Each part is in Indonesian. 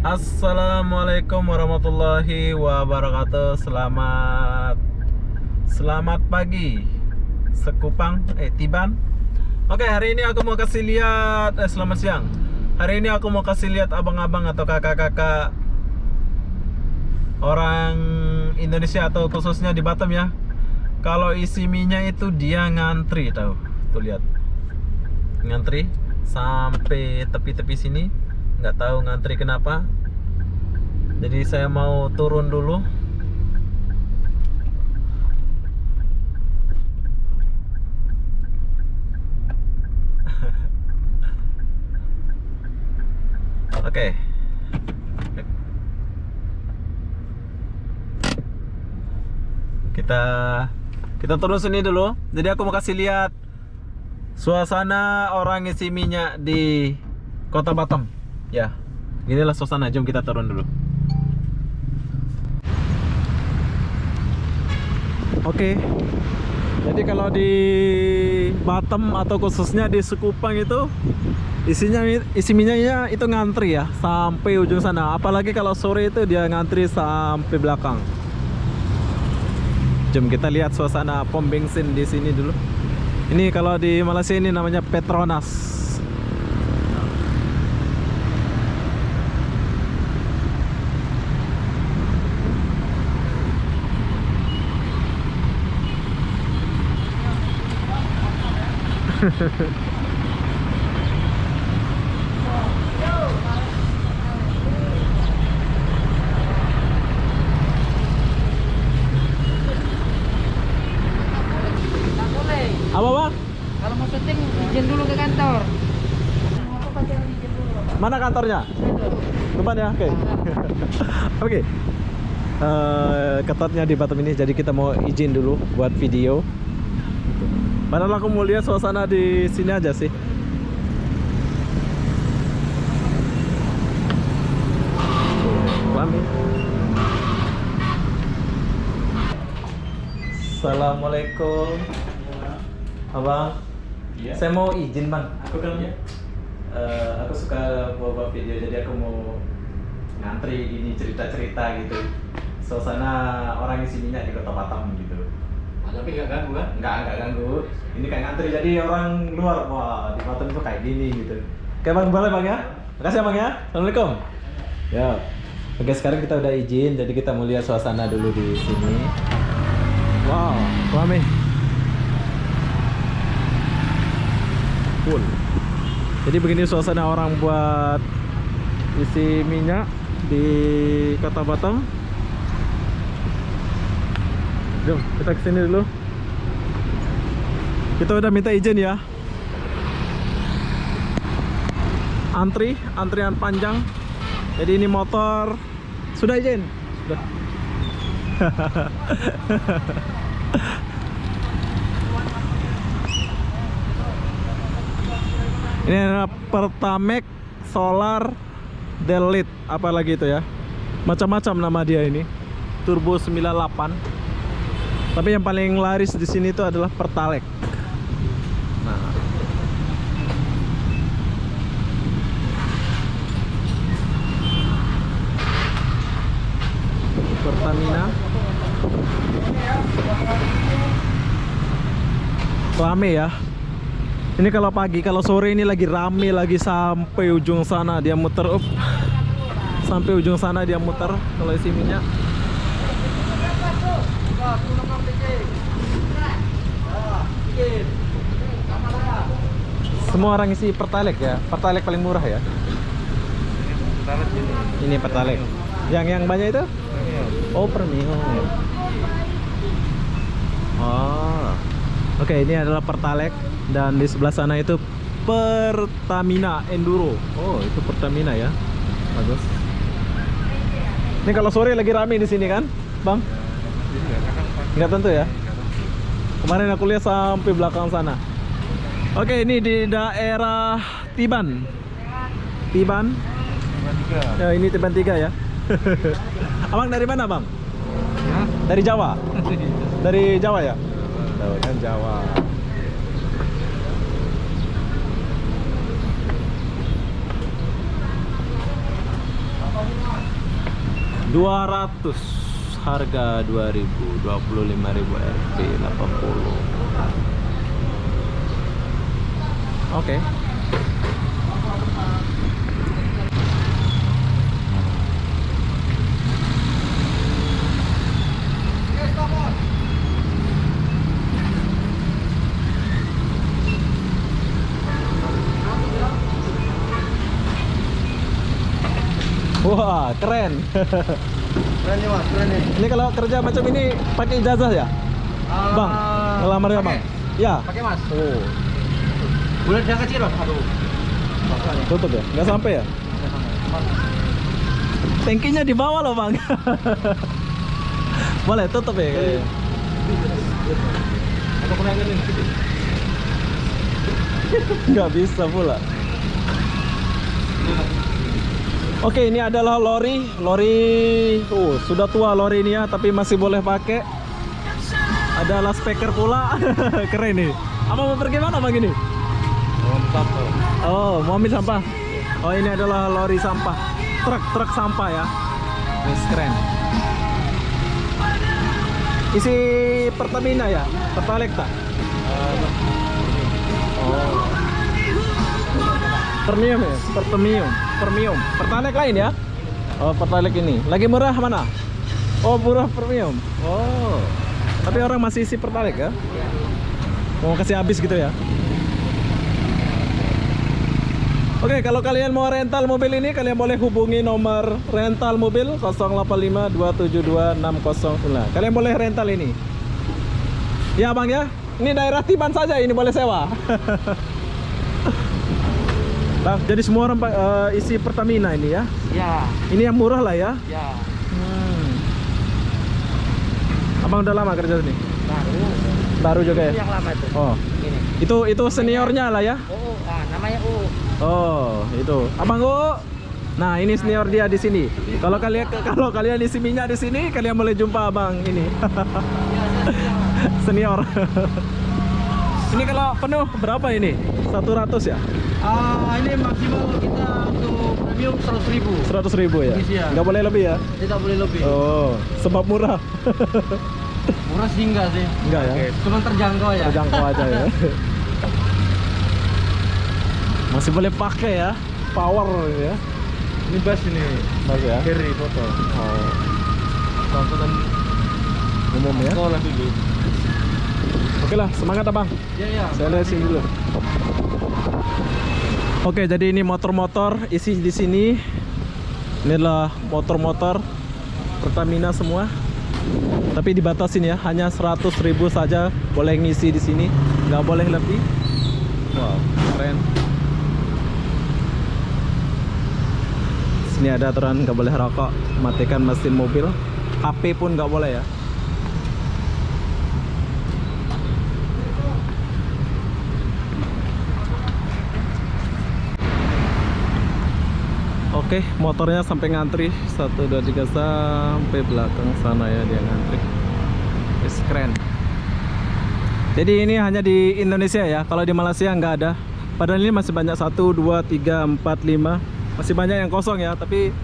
Assalamualaikum warahmatullahi wabarakatuh. Selamat pagi Sekupang, Tiban. Oke, hari ini aku mau kasih lihat selamat siang. Hari ini aku mau kasih lihat abang-abang atau kakak-kakak orang Indonesia atau khususnya di Batam ya. Kalau isi minyak itu dia ngantri, tahu. Tuh lihat. Ngantri sampai tepi-tepi sini. Nggak tahu ngantri kenapa. Jadi saya mau turun dulu. Oke. Kita turun sini dulu. Jadi aku mau kasih lihat suasana orang isi minyak di Kota Batam. Ya, inilah suasana. Jom kita turun dulu. Oke. Jadi kalau di Batam atau khususnya di Sekupang itu isi minyaknya itu ngantri ya sampai ujung sana. Apalagi kalau sore itu dia ngantri sampai belakang. Jom kita lihat suasana pom bensin di sini dulu. Ini kalau di Malaysia ini namanya Petronas. Apa bang? Kalau mau syuting izin dulu ke kantor. Mana kantornya? Depan ya, oke. Oke. Ketatnya di Batam ini, jadi kita mau izin dulu buat video. Padahal aku mau lihat suasana di sini aja sih. Kami. Assalamualaikum. Abang, ya. Saya mau izin bang. Aku kan aku suka buat video, jadi aku mau ngantri ini cerita-cerita gitu. Suasana orang isi minyak di Kota Batam gitu. Tapi nggak ganggu kan? Nggak ganggu. Ini kayak ngantri, jadi orang luar, wah di Batam itu kayak gini gitu. Oke bang, boleh bang ya? Makasih ya bang ya. Assalamualaikum. Ya. Oke, sekarang kita udah izin, jadi kita mau lihat suasana dulu di sini. Wow, ramai. Cool. Jadi begini suasana orang buat isi minyak di Kota Batam. Jom kita kesini dulu. Kita udah minta izin ya. Antrian panjang. Jadi ini motor sudah izin. Sudah. Ini adalah Pertamek Solar Delete, apalagi itu ya. Macam-macam nama dia ini. Turbo 98. Tapi yang paling laris di sini itu adalah Pertalite. Nah. Pertamina. Rame ya. Ini kalau pagi, kalau sore ini lagi rame lagi sampai ujung sana dia muter up. Sampai ujung sana dia muter kalau isi minyak. Semua orang isi Pertalite ya. Pertalite paling murah ya. Ini Pertalite. Yang banyak itu? Oh, premium. Oh. Oke, ini adalah Pertalite dan di sebelah sana itu Pertamina Enduro. Oh, itu Pertamina ya. Bagus. Ini kalau sore lagi rame di sini kan, Bang? Nggak tentu ya. Kemarin aku lihat sampai belakang sana. Oke, ini di daerah Tiban. Tiban. Ya, ini Tiban 3 ya. Abang dari mana, Bang? Hah? Dari Jawa. Dari Jawa ya? Tahu kan Jawa. 200, harga 2000, 25.000 Rp 80. Oke. Wah, keren. Keren nih mas, keren nih. Ini kalau kerja macam ini pakai ijazah ya? Bang, ngelamar ya bang? Ya. Pakai mas. Oh, Bulan dia kecil loh. Aduh. tutup ya? Nggak sampai ya? Tankinya di bawah loh bang. Boleh tutup ya kayaknya. Ada penangan ini. Nggak bisa pula. Oke, ini adalah lori. Sudah tua lori ini ya, tapi masih boleh pakai. Ada last speaker pula. Keren nih. Apa mau pergi mana bang ini? Oh, mau ambil sampah. Oh, ini adalah lori sampah. Truk sampah ya. Wes, keren. Isi Pertamina ya? Pertalite tak? Oh. Premium ya? Premium. Pertalite lain ya? Oh, Pertalite ini. Lagi murah mana? Oh, murah premium. Oh. Tapi orang masih isi Pertalite ya? Mau kasih habis gitu ya? Oke, kalau kalian mau rental mobil ini, kalian boleh hubungi nomor rental mobil 0852722609. Kalian boleh rental ini. Ya bang ya, ini daerah Tiban saja ini boleh sewa. Bang, jadi semua orang isi Pertamina ini ya? Ya. Ini yang murah lah ya? Ya. Abang udah lama kerja sini? Baru juga ya? Itu yang lama itu. Oh, Ini. itu seniornya lah ya? Oh, namanya U. Oh, itu. Abang U. Nah, ini senior dia di sini. Kalau kalian isi minyak di sini, kalian boleh jumpa abang ini. Senior. Ini kalau penuh berapa ini? 100 ya? Ini maksimal kita untuk premium 100.000. 100.000 ya? Iya. Nggak boleh lebih ya? Tidak boleh lebih. Oh, sebab murah. Murah sih enggak sih. Enggak ya? Oke, cuma terjangkau ya. Terjangkau aja ya. Masih boleh pakai ya? Power ya? Ini bus ini. Mas ya? Carry foto. Oh, Tontonan umum ya? sekolah dulu. Oke lah, semangat abang. Ya. Saya lihat sini dulu. Oke, jadi ini motor-motor isi di sini. Ini adalah motor-motor Pertamina semua. Tapi dibatasin ya, hanya 100.000 saja boleh ngisi di sini, nggak boleh lebih. Wow, keren. Sini ada aturan nggak boleh rokok, matikan mesin mobil, HP pun nggak boleh ya. Oke, motornya sampai ngantri 1, 2, 3 sampai belakang sana ya dia ngantri. Yes, keren. Jadi ini hanya di Indonesia ya. Kalau di Malaysia nggak ada. Padahal ini masih banyak 1, 2, 3, 4, 5. Masih banyak yang kosong ya. Tapi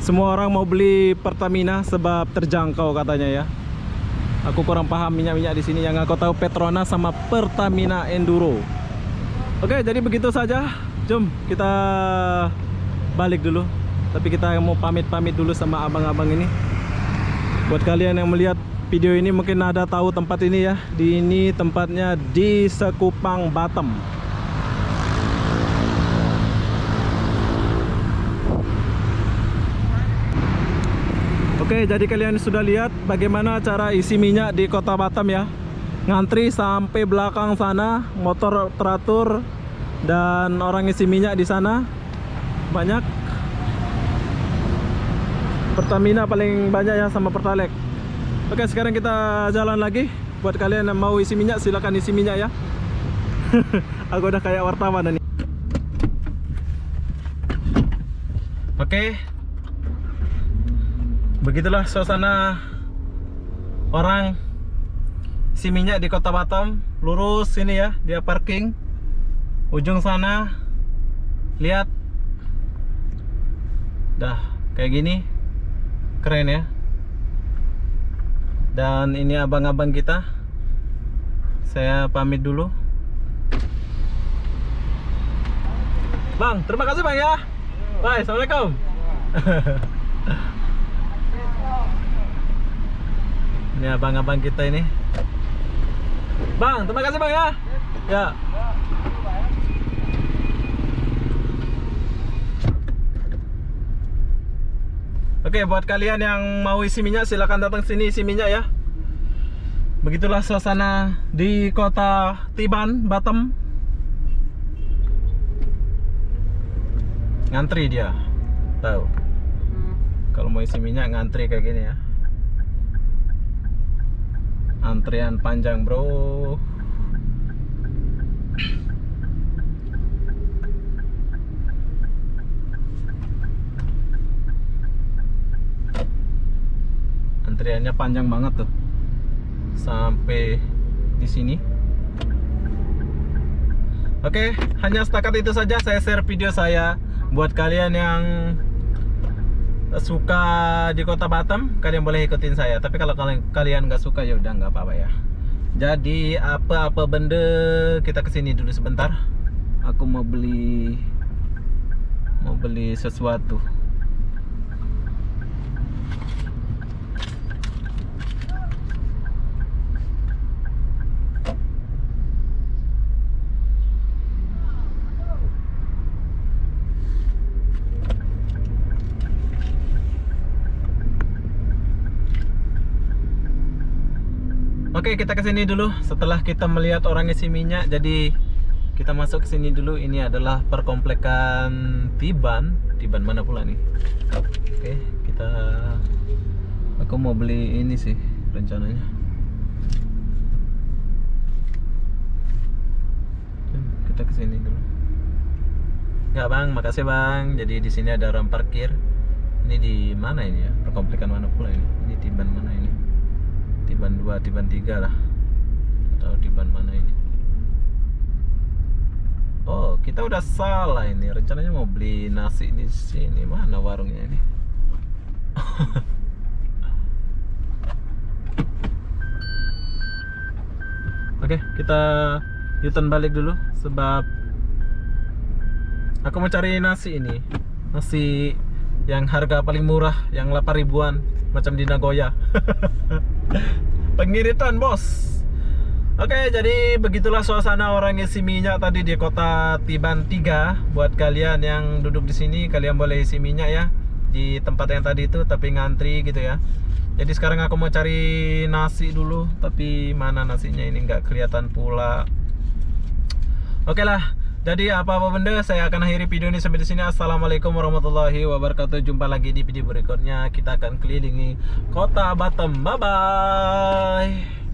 semua orang mau beli Pertamina sebab terjangkau katanya ya. Aku kurang paham minyak-minyak di sini. Yang aku tahu Petronas sama Pertamina Enduro. Oke, jadi begitu saja. Jom kita balik dulu. Tapi kita mau pamit-pamit dulu sama abang-abang ini. Buat kalian yang melihat video ini mungkin ada tahu tempat ini ya. Ini tempatnya di Sekupang, Batam. Oke, jadi kalian sudah lihat bagaimana cara isi minyak di kota Batam ya. Ngantri sampai belakang sana, motor teratur dan orang isi minyak di sana banyak. Pertamina paling banyak ya sama Pertalite. Oke, sekarang kita jalan lagi. Buat kalian yang mau isi minyak silakan isi minyak ya. Aku udah kayak wartawan ini. Oke. Begitulah suasana orang isi minyak di kota Batam. Lurus sini ya, dia parking. Ujung sana. Lihat. Dah kayak gini. keren ya. Dan ini abang-abang kita. Saya pamit dulu. Bang, terima kasih Bang ya. Bye, assalamualaikum. Ini abang-abang kita ini. Bang, terima kasih Bang ya. Ya. Oke, buat kalian yang mau isi minyak silakan datang sini isi minyak ya. Begitulah suasana di kota Tiban, Batam. Ngantri dia. Tahu. Kalau mau isi minyak ngantri kayak gini ya. Antrian panjang, bro. Antriannya panjang banget tuh. Sampai di sini. Oke, hanya setakat itu saja saya share video saya. Buat kalian yang suka di kota Batam, kalian boleh ikutin saya. Tapi kalau kalian nggak suka ya udah nggak apa-apa ya. Jadi apa-apa benda kita kesini dulu sebentar. Aku mau beli sesuatu. Oke, kita kesini dulu. Setelah kita melihat orang isi minyak, jadi kita masuk ke sini dulu. Ini adalah perkomplekan Tiban. Tiban mana pula nih? Oke, aku mau beli ini sih rencananya. Kita kesini dulu. Enggak Bang, makasih Bang. Jadi di sini ada orang parkir. Ini di mana ini ya? Perkomplekan mana pula ini? Ini Tiban mana ini? Tiban 2, Tiban 3 lah. Atau Tiban mana ini? Oh, kita udah salah ini. Rencananya mau beli nasi di sini. Mana warungnya ini? Oke, kita U-turn balik dulu sebab aku mau cari nasi ini. Nasi yang harga paling murah, yang 8 ribuan, macam di Nagoya. Pengiritan bos. Oke, jadi begitulah suasana orang isi minyak tadi di kota Tiban 3. Buat kalian yang duduk di sini, kalian boleh isi minyak ya di tempat yang tadi itu, tapi ngantri gitu ya. Jadi sekarang aku mau cari nasi dulu, tapi mana nasinya ini nggak kelihatan pula. Oke lah. Jadi apa-apa benda, saya akan akhiri video ini sampai di sini. Assalamualaikum warahmatullahi wabarakatuh. Jumpa lagi di video berikutnya. Kita akan kelilingi kota Batam. Bye bye.